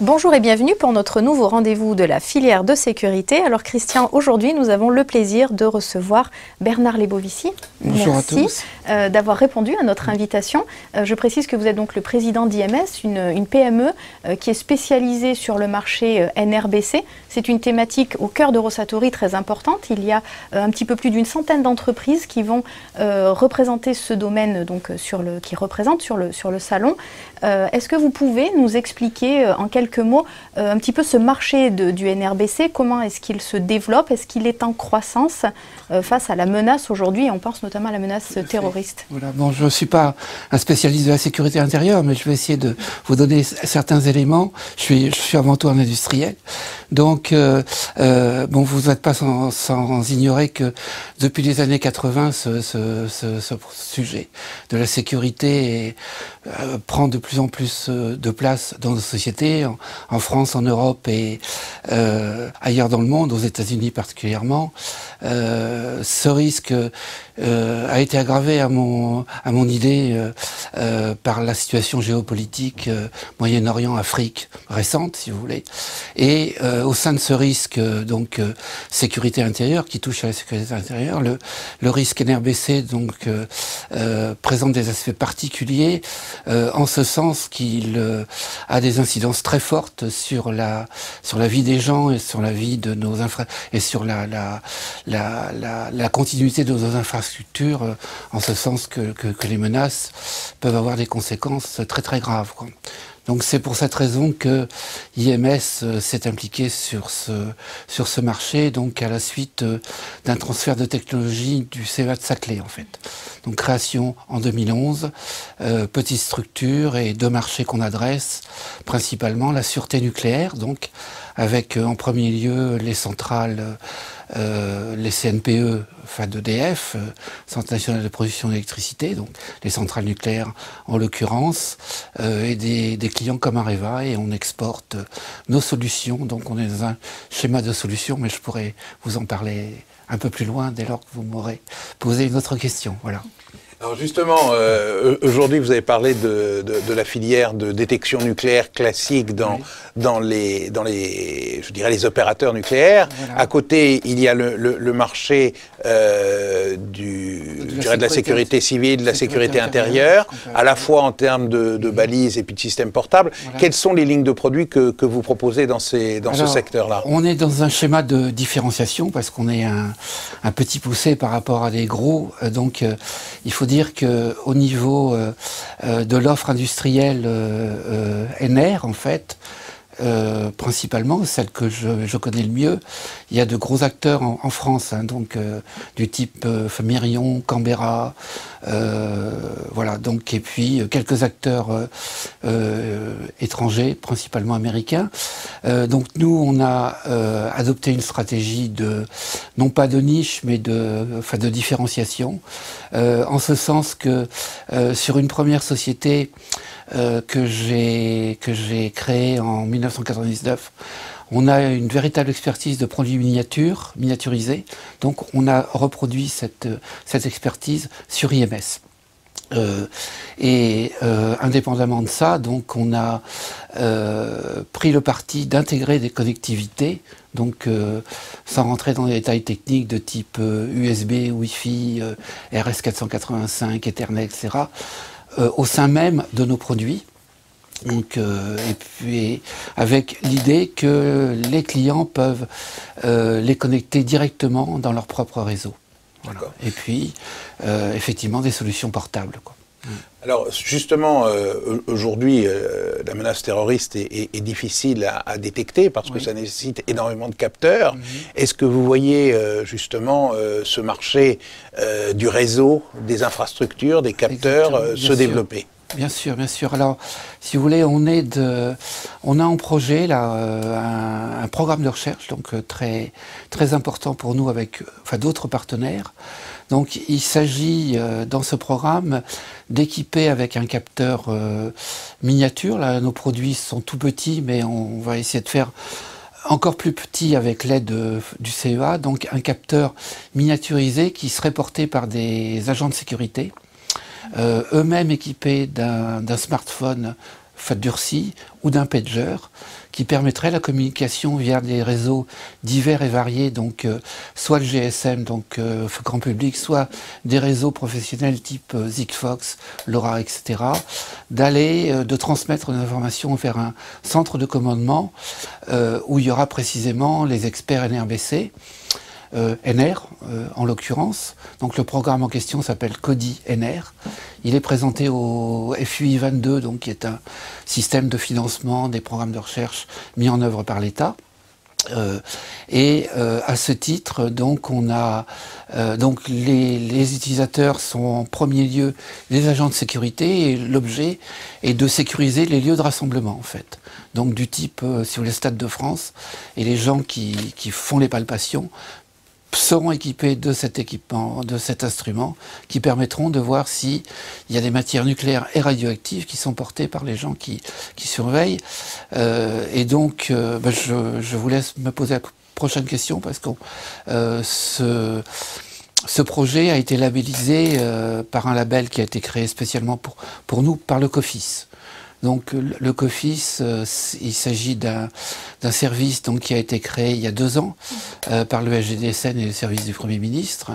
Bonjour et bienvenue pour notre nouveau rendez-vous de la filière de sécurité. Alors Christian, aujourd'hui nous avons le plaisir de recevoir Bernard Lebovici. Bonjour à tous. D'avoir répondu à notre invitation. Je précise que vous êtes donc le président d'IMS, une PME qui est spécialisée sur le marché NRBC. C'est une thématique au cœur d'Eurosatory très importante. Il y a un petit peu plus d'une centaine d'entreprises qui vont représenter ce domaine donc, qui représentent sur le salon. Est-ce que vous pouvez nous expliquer en quelques mots un petit peu ce marché du NRBC, comment est-ce qu'il se développe, est-ce qu'il est en croissance face à la menace aujourd'hui, on pense notamment à la menace terroriste. Voilà, bon, je ne suis pas un spécialiste de la sécurité intérieure, mais je vais essayer de vous donner certains éléments. Je suis avant tout un industriel. Donc, bon, vous n'êtes pas sans ignorer que depuis les années 80, ce sujet de la sécurité prend de plus en plus de place dans nos sociétés, en France, en Europe et ailleurs dans le monde, aux États-Unis particulièrement. Ce risque a été aggravé à mon idée par la situation géopolitique Moyen-Orient, Afrique récente, si vous voulez. Et au sein de ce risque, donc sécurité intérieure, qui touche à la sécurité intérieure, le risque NRBC donc présente des aspects particuliers, en ce sens qu'il a des incidences très fortes sur la vie des gens et sur la vie de nos et sur la continuité de nos infrastructures, en ce sens que les menaces peuvent avoir des conséquences très très graves, quoi. Donc c'est pour cette raison que IMS s'est impliqué sur ce marché, donc à la suite d'un transfert de technologie du CEA de Saclay en fait. Donc création en 2011, petite structure et deux marchés qu'on adresse, principalement la sûreté nucléaire, donc avec en premier lieu les centrales, les CNPE, enfin d'EDF, Centre national de production d'électricité, donc les centrales nucléaires en l'occurrence, et des clients comme Areva, et on exporte nos solutions. Donc on est dans un schéma de solutions, mais je pourrais vous en parler un peu plus loin dès lors que vous m'aurez posé une autre question. Voilà. Alors justement, aujourd'hui vous avez parlé de la filière de détection nucléaire classique dans les je dirais les opérateurs nucléaires. Voilà. À côté, il y a le marché de la sécurité civile, de la sécurité intérieure, à la fois en termes de balises et puis de systèmes portables. Voilà. Quelles sont les lignes de produits que vous proposez dans ce secteur-là? On est dans un schéma de différenciation parce qu'on est un petit poussé par rapport à des gros, donc il faut dire qu'au niveau de l'offre industrielle NR, en fait, principalement, celle que je connais le mieux, il y a de gros acteurs en France, hein, donc du type Mirion, Canberra, voilà, donc, et puis quelques acteurs étrangers, principalement américains. Donc nous, on a adopté une stratégie non pas de niche, mais de différenciation, en ce sens que sur une première société que j'ai créée en 1999, on a une véritable expertise de produits miniaturisés, donc on a reproduit cette expertise sur IMS. Indépendamment de ça, donc on a pris le parti d'intégrer des connectivités, donc sans rentrer dans les détails techniques de type USB, Wi-Fi, RS485, Ethernet, etc., au sein même de nos produits. Donc, et puis avec l'idée que les clients peuvent les connecter directement dans leur propre réseau. Voilà. Et puis, effectivement, des solutions portables, quoi. Alors justement, aujourd'hui, la menace terroriste est difficile à détecter parce que ça nécessite énormément de capteurs. Est-ce que vous voyez justement ce marché du réseau, des infrastructures, des capteurs se développer? Bien sûr, bien sûr. Alors, si vous voulez, on a en projet là un programme de recherche donc très très important pour nous avec d'autres partenaires. Donc, il s'agit dans ce programme d'équiper avec un capteur miniature. Là, nos produits sont tout petits, mais on va essayer de faire encore plus petit avec l'aide du CEA. Donc, un capteur miniaturisé qui serait porté par des agents de sécurité. Eux-mêmes équipés d'un smartphone durci ou d'un pager qui permettrait la communication via des réseaux divers et variés, donc soit le GSM, donc grand public, soit des réseaux professionnels type Sigfox, LoRa, etc., de transmettre une information vers un centre de commandement où il y aura précisément les experts NRBC, NR en l'occurrence. Donc le programme en question s'appelle CODI NR. Il est présenté au FUI 22, donc qui est un système de financement des programmes de recherche mis en œuvre par l'État. À ce titre, donc on a donc les utilisateurs sont en premier lieu les agents de sécurité et l'objet est de sécuriser les lieux de rassemblement en fait. Donc du type sur les stades de France et les gens qui font les palpations seront équipés de cet équipement, de cet instrument, qui permettront de voir s'il y a des matières nucléaires et radioactives qui sont portées par les gens qui surveillent. Et donc, je vous laisse me poser la prochaine question, parce que ce projet a été labellisé par un label qui a été créé spécialement pour nous, par le COFIS. Donc le COFIS, il s'agit d'un service donc, qui a été créé il y a 2 ans par le SGDSN et le service du Premier ministre,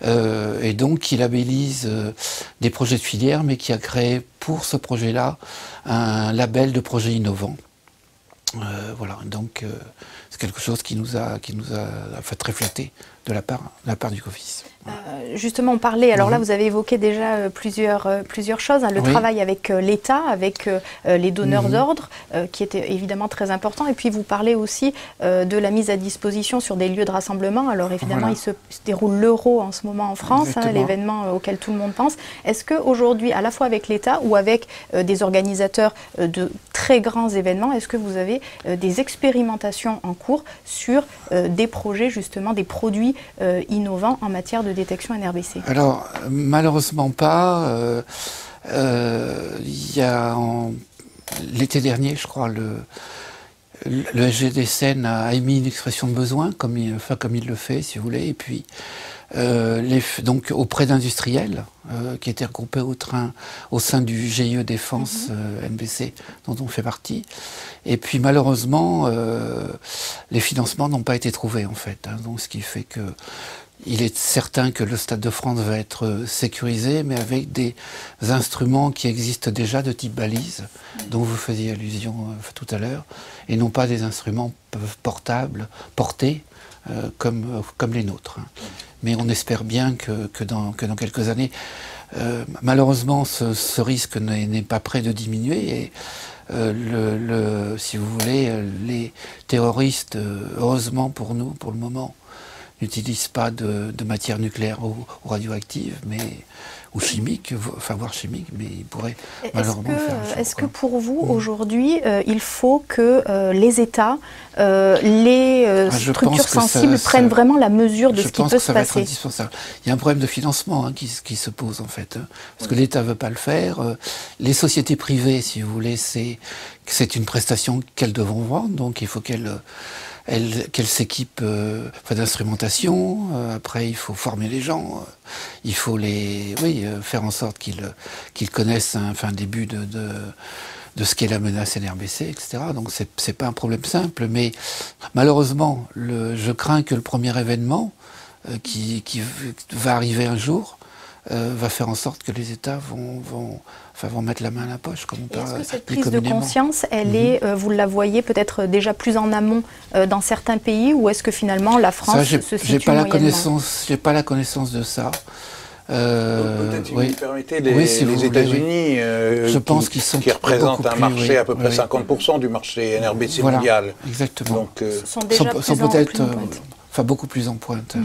et donc qui labellise des projets de filière, mais qui a créé pour ce projet-là un label de projet innovant. Voilà, donc c'est quelque chose qui nous a fait très flatté de la part du COFIS. Justement, on parlait, alors là vous avez évoqué déjà plusieurs choses, hein, le travail avec l'État, avec les donneurs d'ordre, qui était évidemment très important, et puis vous parlez aussi de la mise à disposition sur des lieux de rassemblement. Alors évidemment, il se déroule l'Euro en ce moment en France, hein, l'événement auquel tout le monde pense. Est-ce qu'aujourd'hui, à la fois avec l'État ou avec des organisateurs de très grands événements, est-ce que vous avez des expérimentations en cours sur des projets, justement, des produits innovants en matière de détection NRBC? Alors, malheureusement pas. Il y a l'été dernier, je crois, le SGDSN a émis une expression de besoin, comme il le fait, si vous voulez, et puis donc auprès d'industriels qui étaient regroupés au sein du GIE Défense NBC, dont on fait partie. Et puis malheureusement, les financements n'ont pas été trouvés en fait. Hein, donc ce qui fait que il est certain que le Stade de France va être sécurisé, mais avec des instruments qui existent déjà de type balise, dont vous faisiez allusion tout à l'heure, et non pas des instruments portables, portés, comme les nôtres. Mais on espère bien que dans quelques années, malheureusement, ce risque n'est pas prêt de diminuer. Et si vous voulez, les terroristes, heureusement pour nous, pour le moment, n'utilisent pas de matière nucléaire ou radioactive, ou chimique, enfin voire chimique, mais ils pourraient malheureusement faire un choix. Est-ce que pour vous, aujourd'hui, il faut que les États, les structures sensibles prennent vraiment la mesure de ce qui peut se passer? Je pense que ça va être indispensable. Il y a un problème de financement qui se pose en fait, parce que l'État ne veut pas le faire. Les sociétés privées, si vous voulez, c'est une prestation qu'elles devront vendre, donc il faut qu'elles s'équipent d'instrumentation. Après, il faut former les gens. Il faut faire en sorte qu'ils connaissent un début de ce qu'est la menace NRBC, etc. Donc c'est pas un problème simple, mais malheureusement, je crains que le premier événement qui va arriver un jour va faire en sorte que les États vont mettre la main à la poche, comme on parle. Est-ce que cette prise de conscience, elle est, vous la voyez peut-être déjà plus en amont dans certains pays, ou est-ce que finalement la France se situe moyennement? J'ai pas la connaissance de ça. Peut-être, si vous me permettez, les États-Unis, je pense qu'ils représentent un marché à peu près 50% du marché NRBC mondial. Exactement. Donc, sont déjà peut-être beaucoup plus en pointe.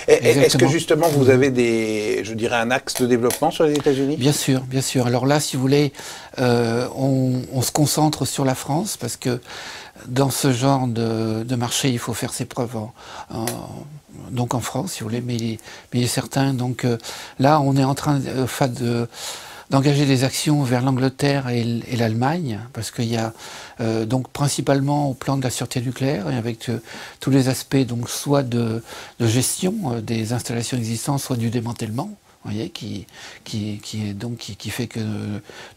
Est-ce que justement vous avez un axe de développement sur les États-Unis? Bien sûr, bien sûr. Alors là, si vous voulez, on se concentre sur la France, parce que dans ce genre de marché, il faut faire ses preuves donc en France, si vous voulez, mais il est certain. Donc là, on est en train d'engager des actions vers l'Angleterre et l'Allemagne, parce qu'il y a donc principalement au plan de la sûreté nucléaire, et avec tous les aspects, donc soit de gestion des installations existantes, soit du démantèlement vous voyez, qui fait que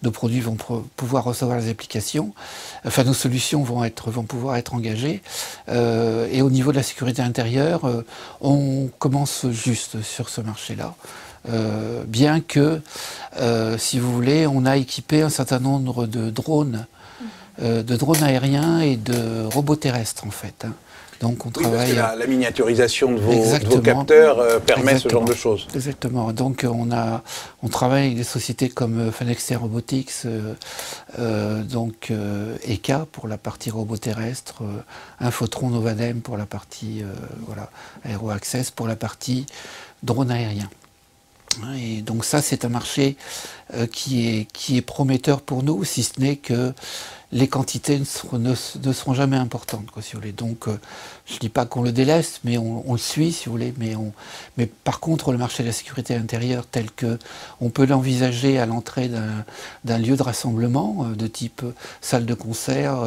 nos produits vont pouvoir recevoir les applications, enfin nos solutions vont pouvoir être engagées. Et au niveau de la sécurité intérieure, on commence juste sur ce marché-là. Bien que, si vous voulez, on a équipé un certain nombre de drones aériens et de robots terrestres en fait. Hein. Donc on travaille. La miniaturisation de vos capteurs permet ce genre de choses. Exactement. Donc on travaille avec des sociétés comme Fenexter Robotics, ECA pour la partie robot terrestre, Infotron Novadem pour la partie AeroAccess pour la partie drone aérien. Et donc ça, c'est un marché qui est prometteur pour nous, si ce n'est que les quantités ne seront jamais importantes, quoi, si vous voulez. Donc, je ne dis pas qu'on le délaisse, mais on le suit, si vous voulez. Mais par contre, le marché de la sécurité intérieure, tel qu'on peut l'envisager à l'entrée d'un lieu de rassemblement, de type salle de concert,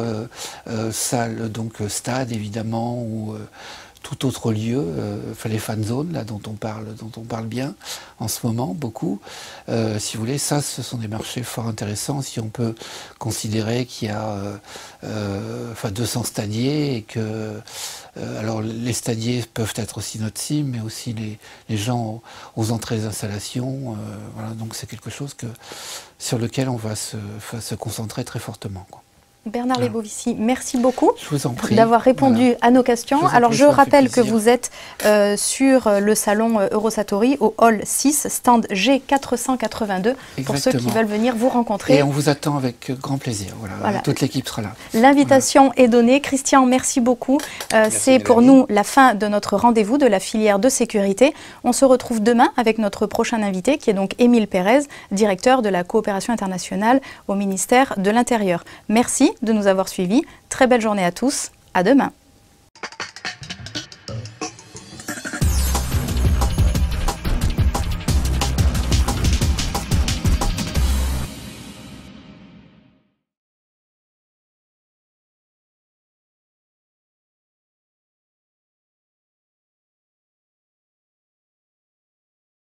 salle, donc stade, évidemment, ou tout autre lieu, les fan zones là, dont on parle bien en ce moment, beaucoup. Si vous voulez, ça, ce sont des marchés fort intéressants si on peut considérer qu'il y a 200 stadiers et que alors les stadiers peuvent être aussi notre cible, mais aussi les gens aux entrées des installations. Voilà, donc c'est quelque chose sur lequel on va se concentrer très fortement, quoi. Bernard Lebovici, merci beaucoup d'avoir répondu à nos questions. Alors je rappelle que vous êtes sur le salon Eurosatori au hall 6, stand G482, pour ceux qui veulent venir vous rencontrer. Et on vous attend avec grand plaisir, voilà. Toute l'équipe sera là. L'invitation est donnée. Christian, merci beaucoup. C'est pour nous la fin de notre rendez-vous de la filière de sécurité. On se retrouve demain avec notre prochain invité qui est donc Émile Pérez, directeur de la coopération internationale au ministère de l'Intérieur. Merci de nous avoir suivis. Très belle journée à tous. À demain.